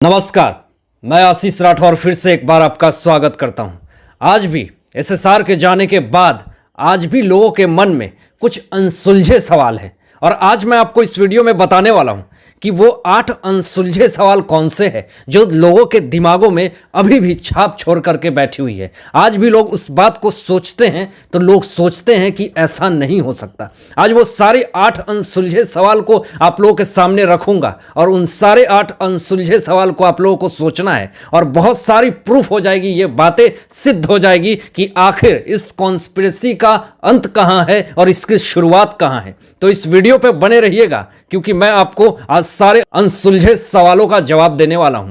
नमस्कार, मैं आशीष राठौर फिर से एक बार आपका स्वागत करता हूं। आज भी एसएसआर के जाने के बाद आज भी लोगों के मन में कुछ अनसुलझे सवाल हैं और आज मैं आपको इस वीडियो में बताने वाला हूं कि वो 8 अनसुलझे सवाल कौन से हैं जो लोगों के दिमागों में अभी भी छाप छोड़ करके बैठी हुई है। आज भी लोग उस बात को सोचते हैं तो लोग सोचते हैं कि ऐसा नहीं हो सकता। आज वो सारे 8 अनसुलझे सवाल को आप लोगों के सामने रखूंगा और उन सारे 8 अनसुलझे सवाल को आप लोगों को सोचना है और बहुत सारी प्रूफ हो जाएगी, ये बातें सिद्ध हो जाएगी कि आखिर इस कॉन्स्पिरेसी का अंत कहां है और इसकी शुरुआत कहां है। तो इस वीडियो पे बने रहिएगा क्योंकि मैं आपको आज सारे अनसुलझे सवालों का जवाब देने वाला हूं।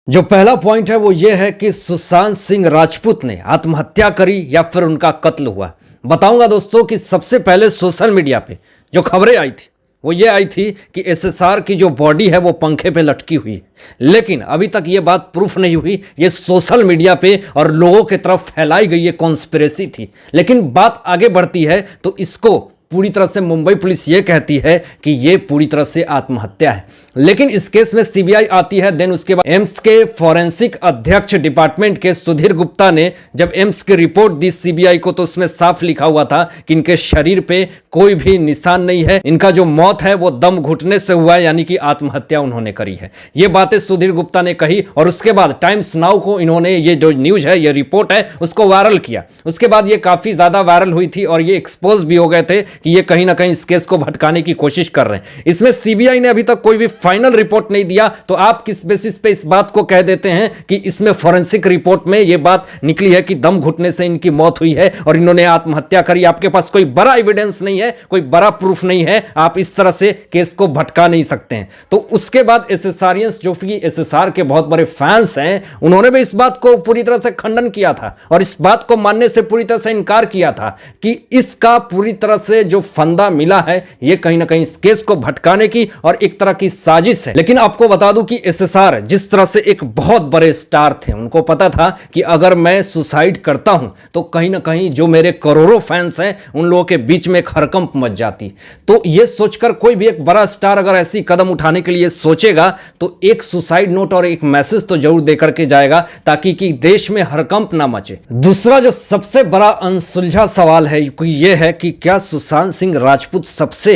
जो पहला पॉइंट है वो ये है कि सुशांत सिंह राजपूत ने आत्महत्या करी या फिर उनका कत्ल हुआ। बताऊंगा दोस्तों कि सबसे पहले सोशल मीडिया पे जो खबरें आई थी वो ये आई थी कि एसएसआर की जो बॉडी है वो पंखे पे लटकी हुई है, लेकिन अभी तक ये बात प्रूफ नहीं हुई। ये सोशल मीडिया पे और लोगों की तरफ फैलाई गई ये कॉन्स्पिरेसी थी। लेकिन बात आगे बढ़ती है तो इसको पूरी तरह से मुंबई पुलिस ये कहती है कि ये पूरी तरह से आत्महत्या है। लेकिन इस केस में सीबीआई आती है। देन उसके बाद एम्स के फॉरेंसिक अध्यक्ष डिपार्टमेंट के सुधीर गुप्ता ने जब एम्स की रिपोर्ट दी सीबीआई को तो उसमें साफ लिखा हुआ था कि इनके शरीर पे कोई भी निशान नहीं है, इनका जो मौत है वो दम घुटने से हुआ है, यानी कि आत्महत्या उन्होंने करी है। ये बातें सुधीर गुप्ता ने कही और उसके बाद टाइम्स नाउ को इन्होंने ये जो न्यूज है, ये रिपोर्ट है, उसको वायरल किया। उसके बाद ये काफी ज्यादा वायरल हुई थी और ये एक्सपोज भी हो गए थे कि ये कहीं ना कहीं इस केस को भटकाने की कोशिश कर रहे हैं। इसमें सीबीआई ने अभी तक कोई भी फाइनल रिपोर्ट नहीं दिया, तो आप किस बेसिस पे इस बात को कह देते हैं कि इसमें फॉरेंसिक रिपोर्ट में यह बात निकली है कि दम घुटने से इनकी मौत हुई है और इन्होंने आत्महत्या करी। आपके पास कोई बड़ा एविडेंस नहीं है, कोई बड़ा प्रूफ नहीं है, आप इस तरह से केस को भटका नहीं सकते हैं। तो उसके बाद एसएसआरियंस जो कि एसएसआर के बहुत बड़े फैंस हैं, उन्होंने भी इस बात को पूरी तरह से खंडन किया था और इस बात को मानने से पूरी तरह से इनकार किया था कि इसका पूरी तरह से जो फंदा मिला है ये कहीं ना कहीं इस केस को भटकाने की और एक तरह की साजिश है। लेकिन आपको बता दूं कि एसएसआर जिस तरह से एक बहुत बड़े स्टार थे, उनको पता था कि अगर मैं सुसाइड करता हूं तो कहीं ना कहीं जो मेरे करोड़ों फैंस हैं उन लोगों के बीच में एक हड़कंप मच जाती। तो यह सोचकर कोई भी एक बड़ा स्टार अगर ऐसी कदम उठाने के लिए सोचेगा तो एक सुसाइड नोट और एक मैसेज तो जरूर देकर के जाएगा ताकि कि देश में हड़कंप ना मचे। दूसरा जो सबसे बड़ा अनसुलझा सवाल है यह है कि क्या सुशांत सिंह राजपूत सबसे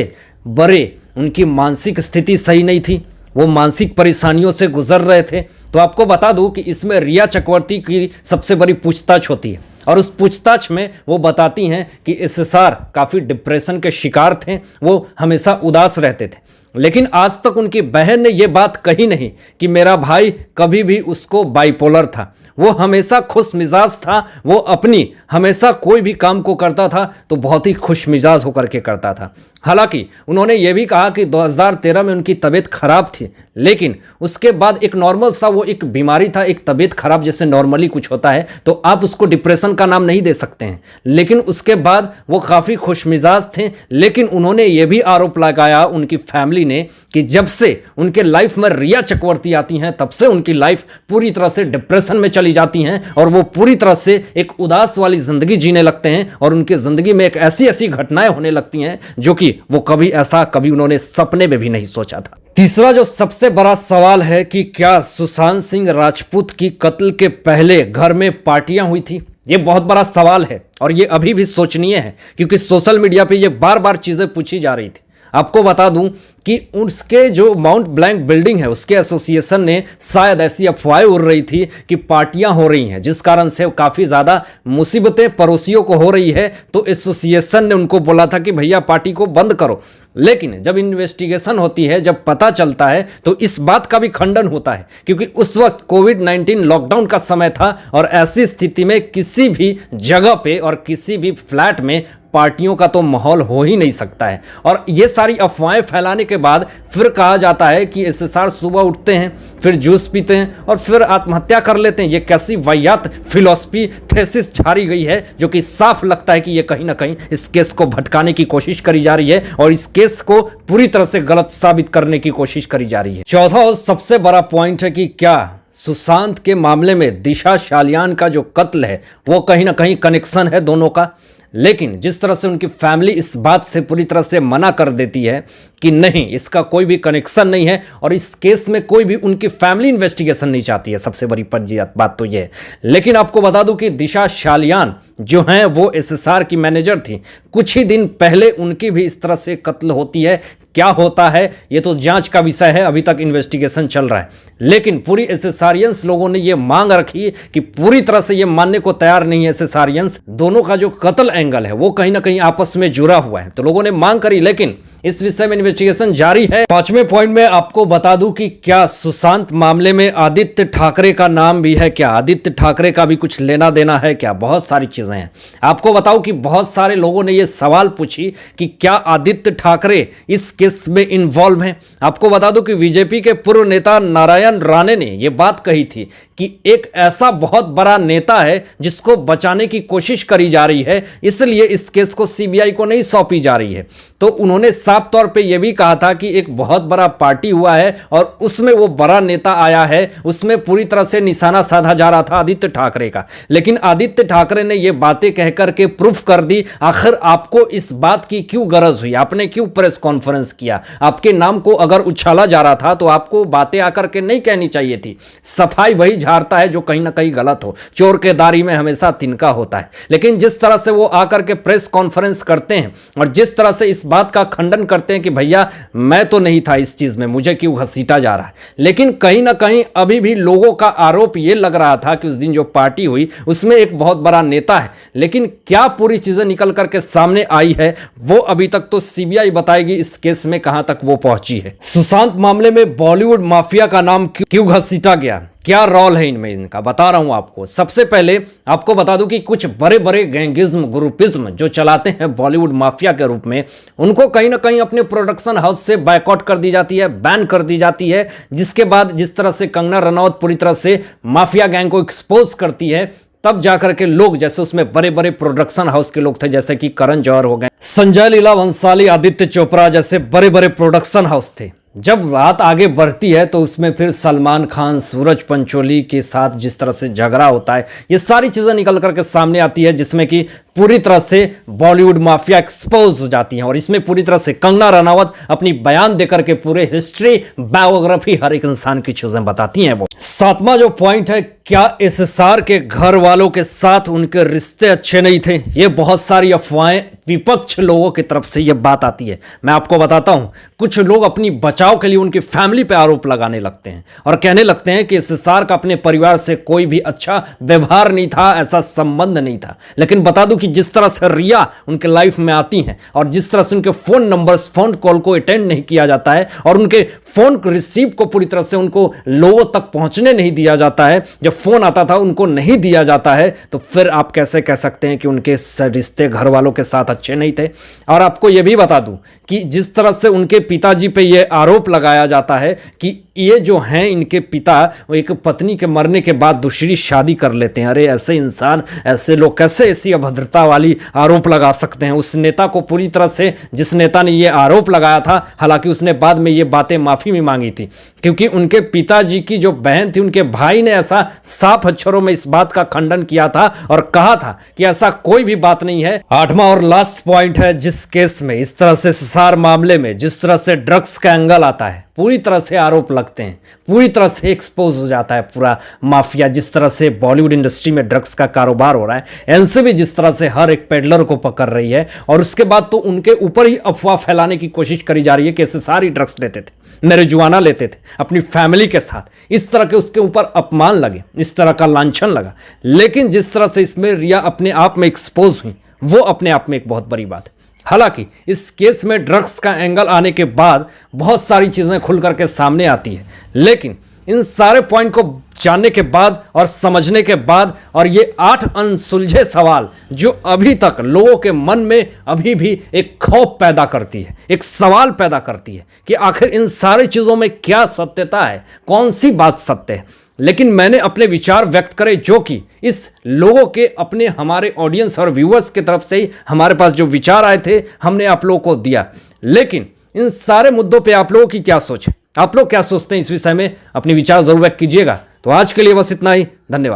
बड़े, उनकी मानसिक स्थिति सही नहीं थी, वो मानसिक परेशानियों से गुजर रहे थे। तो आपको बता दूं कि इसमें रिया चक्रवर्ती की सबसे बड़ी पूछताछ होती है और उस पूछताछ में वो बताती हैं कि एसएसआर काफ़ी डिप्रेशन के शिकार थे, वो हमेशा उदास रहते थे। लेकिन आज तक उनकी बहन ने ये बात कही नहीं कि मेरा भाई कभी भी उसको बाइपोलर था, वो हमेशा खुश मिजाज था, वो अपनी हमेशा कोई भी काम को करता था तो बहुत ही खुश मिजाज होकर के करता था। हालांकि उन्होंने ये भी कहा कि 2013 में उनकी तबीयत खराब थी, लेकिन उसके बाद एक नॉर्मल सा वो एक बीमारी था, एक तबीयत खराब जैसे नॉर्मली कुछ होता है तो आप उसको डिप्रेशन का नाम नहीं दे सकते हैं। लेकिन उसके बाद वो काफ़ी खुश मिजाज थे। लेकिन उन्होंने ये भी आरोप लगाया उनकी फैमिली ने कि जब से उनके लाइफ में रिया चक्रवर्ती आती हैं तब से उनकी लाइफ पूरी तरह से डिप्रेशन में चली जाती हैं और वो पूरी तरह से एक उदास वाली जिंदगी जीने लगते हैं और उनकी जिंदगी में एक ऐसी ऐसी घटनाएं होने लगती हैं जो कि वो कभी उन्होंने सपने में भी नहीं सोचा था। तीसरा जो सबसे बड़ा सवाल है कि क्या सुशांत सिंह राजपूत की कत्ल के पहले घर में पार्टियां हुई थी? ये बहुत बड़ा सवाल है और ये अभी भी सोचनीय है क्योंकि सोशल मीडिया पे ये बार बार चीजें पूछी जा रही थी। आपको बता दूं कि उसके जो माउंट ब्लैंक बिल्डिंग है उसके एसोसिएशन ने शायद ऐसी अफवाहें उड़ रही थी कि पार्टियां हो रही हैं जिस कारण से काफ़ी ज़्यादा मुसीबतें पड़ोसियों को हो रही है। तो एसोसिएशन ने उनको बोला था कि भैया पार्टी को बंद करो। लेकिन जब इन्वेस्टिगेशन होती है, जब पता चलता है तो इस बात का भी खंडन होता है क्योंकि उस वक्त कोविड-19 लॉकडाउन का समय था और ऐसी स्थिति में किसी भी जगह पे और किसी भी फ्लैट में पार्टियों का तो माहौल हो ही नहीं सकता है। और ये सारी अफवाहें फैलाने के बाद फिर कहा जाता है कि एसएसआर सुबह उठते हैं, फिर जूस पीते हैं और फिर आत्महत्या कर लेते हैं। ये कैसी वाहियात फिलॉसफी थेसिस झाड़ी गई है जो कि साफ लगता है कि ये कहीं ना कहीं इस केस को भटकाने की कोशिश करी जा रही है और इस केस को पूरी तरह से गलत साबित करने की कोशिश करी जा रही है। चौथा और सबसे बड़ा पॉइंट है कि क्या सुशांत के मामले में दिशा सालियान का जो कत्ल है वो कहीं ना कहीं कनेक्शन है दोनों का। लेकिन जिस तरह से उनकी फैमिली इस बात से पूरी तरह से मना कर देती है कि नहीं, इसका कोई भी कनेक्शन नहीं है और इस केस में कोई भी उनकी फैमिली इन्वेस्टिगेशन नहीं चाहती है, सबसे बड़ी बात तो यह है। लेकिन आपको बता दूं कि दिशा शालियान जो हैं वो एसएसआर की मैनेजर थी, कुछ ही दिन पहले उनकी भी इस तरह से कत्ल होती है। क्या होता है ये तो जांच का विषय है, अभी तक इन्वेस्टिगेशन चल रहा है। लेकिन पूरी एसएसआरियंस लोगों ने ये मांग रखी कि पूरी तरह से ये मानने को तैयार नहीं है एसएसआरियंस, दोनों का जो कत्ल एंगल है वो कहीं ना कहीं आपस में जुड़ा हुआ है। तो लोगों ने मांग करी, लेकिन इस विषय में इन्वेस्टिगेशन जारी है। 5वें पॉइंट में आपको बता दूं कि क्या सुशांत मामले में आदित्य ठाकरे का नाम भी है, क्या आदित्य ठाकरे का भी कुछ लेना देना है, क्या बहुत सारी चीजें हैं। आपको बताऊं कि बहुत सारे लोगों ने यह सवाल पूछी कि क्या आदित्य ठाकरे इस केस में इन्वॉल्व हैं। आपको बता दूं कि बीजेपी के पूर्व नेता नारायण राणे ने यह बात कही थी कि एक ऐसा बहुत बड़ा नेता है जिसको बचाने की कोशिश करी जा रही है, इसलिए इस केस को सीबीआई को नहीं सौंपी जा रही है। तो उन्होंने साफ तौर पे यह भी कहा था कि एक बहुत बड़ा पार्टी हुआ है और उसमें वो बड़ा नेता आया है, उसमें पूरी तरह से निशाना साधा जा रहा था आदित्य ठाकरे का। लेकिन आदित्य ठाकरे ने ये बातें कहकर के प्रूफ कर दी। आखिर आपको इस बात की क्यों गरज हुई, आपने क्यों प्रेस कॉन्फ्रेंस किया? आपके नाम को अगर उछाला जा रहा था तो आपको बातें आकर के नहीं कहनी चाहिए थी। सफाई वही झाड़ता है जो कहीं ना कहीं गलत हो, चोर के दारी में हमेशा तिनका होता है। लेकिन जिस तरह से वो आकर के प्रेस कॉन्फ्रेंस करते हैं और जिस तरह से इस बात का खंडन करते हैं कि भैया मैं तो नहीं था इस चीज में, मुझे क्यों घसीटा जा रहा है। लेकिन कहीं ना कहीं अभी भी लोगों का आरोप यह लग रहा था कि उस दिन जो पार्टी हुई उसमें एक बहुत बड़ा नेता है। लेकिन क्या पूरी चीजें निकल करके सामने आई है वो अभी तक तो सीबीआई बताएगी इस केस में कहां तक वो पहुंची है। सुशांत मामले में बॉलीवुड माफिया का नाम क्यों घसीटा गया, क्या रोल है इनमें, इनका बता रहा हूं आपको। सबसे पहले आपको बता दूं कि कुछ बड़े बड़े गैंगिज्म ग्रुपिज्म जो चलाते हैं बॉलीवुड माफिया के रूप में, उनको कहीं ना कहीं अपने प्रोडक्शन हाउस से बायकॉट कर दी जाती है, बैन कर दी जाती है। जिसके बाद जिस तरह से कंगना रनौत पूरी तरह से माफिया गैंग को एक्सपोज करती है, तब जाकर के लोग, जैसे उसमें बड़े बड़े प्रोडक्शन हाउस के लोग थे जैसे कि करण जौहर हो गए, संजय लीला भंसाली, आदित्य चोपड़ा जैसे बड़े बड़े प्रोडक्शन हाउस थे। जब बात आगे बढ़ती है तो उसमें फिर सलमान खान, सूरज पंचोली के साथ जिस तरह से झगड़ा होता है, ये सारी चीजें निकल करके सामने आती है, जिसमें कि पूरी तरह से बॉलीवुड माफिया एक्सपोज हो जाती है। और इसमें पूरी तरह से कंगना रनावत अपनी बयान देकर के पूरे हिस्ट्री, बायोग्राफी, हर एक इंसान की चीजें बताती हैं। वो 7वां जो पॉइंट है, क्या एसएसआर के घर वालों के साथ उनके रिश्ते अच्छे नहीं थे। ये बहुत सारी अफवाहें विपक्ष लोगों की तरफ से ये बात आती है। मैं आपको बताता हूं, कुछ लोग अपनी बचाव के लिए उनकी फैमिली पे आरोप लगाने लगते हैं और कहने लगते हैं कि एसएसआर का अपने परिवार से कोई भी अच्छा व्यवहार नहीं था, ऐसा संबंध नहीं था। लेकिन बता दूं कि जिस तरह से रिया उनके लाइफ में आती हैं और जिस तरह से उनके फोन नंबर्स, फोन कॉल को अटेंड नहीं किया जाता है और उनके फोन रिसीव को पूरी तरह से उनको लोगों तक पहुंचने नहीं दिया जाता है, जब फोन आता था उनको नहीं दिया जाता है, तो फिर आप कैसे कह सकते हैं कि उनके रिश्ते घर वालों के साथ अच्छे नहीं थे। और आपको यह भी बता दूं कि जिस तरह से उनके पिताजी पे यह आरोप लगाया जाता है कि ये जो हैं इनके पिता, वो एक पत्नी के मरने के बाद दूसरी शादी कर लेते हैं। अरे ऐसे इंसान, ऐसे लोग कैसे ऐसी अभद्रता वाली आरोप लगा सकते हैं। उस नेता को पूरी तरह से, जिस नेता ने ये आरोप लगाया था, हालांकि उसने बाद में ये बातें माफी भी मांगी थी, क्योंकि उनके पिताजी की जो बहन थी, उनके भाई ने ऐसा साफ अक्षरों में इस बात का खंडन किया था और कहा था कि ऐसा कोई भी बात नहीं है। 8वां और लास्ट पॉइंट है, जिस केस में इस तरह से एसएसआर मामले में जिस तरह से ड्रग्स का एंगल आता है, पूरी तरह से आरोप लगते हैं, पूरी तरह से एक्सपोज हो जाता है पूरा माफिया। जिस तरह से बॉलीवुड इंडस्ट्री में ड्रग्स का कारोबार हो रहा है, एनसीबी जिस तरह से हर एक पेडलर को पकड़ रही है, और उसके बाद तो उनके ऊपर ही अफवाह फैलाने की कोशिश करी जा रही है कि एसएसआर ही ड्रग्स लेते थे, मैरिजुआना लेते थे अपनी फैमिली के साथ। इस तरह के उसके ऊपर अपमान लगे, इस तरह का लांछन लगा। लेकिन जिस तरह से इसमें रिया अपने आप में एक्सपोज हुई, वो अपने आप में एक बहुत बड़ी बात है। हालांकि इस केस में ड्रग्स का एंगल आने के बाद बहुत सारी चीजें खुल करके सामने आती है, लेकिन इन सारे पॉइंट को जानने के बाद और समझने के बाद, और ये 8 अनसुलझे सवाल जो अभी तक लोगों के मन में अभी भी एक खौफ पैदा करती है, एक सवाल पैदा करती है कि आखिर इन सारी चीजों में क्या सत्यता है, कौन सी बात सत्य है। लेकिन मैंने अपने विचार व्यक्त करे जो कि इस लोगों के, अपने हमारे ऑडियंस और व्यूअर्स की तरफ से ही हमारे पास जो विचार आए थे, हमने आप लोगों को दिया। लेकिन इन सारे मुद्दों पे आप लोगों की क्या सोच है, आप लोग क्या सोचते हैं इस विषय में, अपने विचार जरूर व्यक्त कीजिएगा। तो आज के लिए बस इतना ही, धन्यवाद।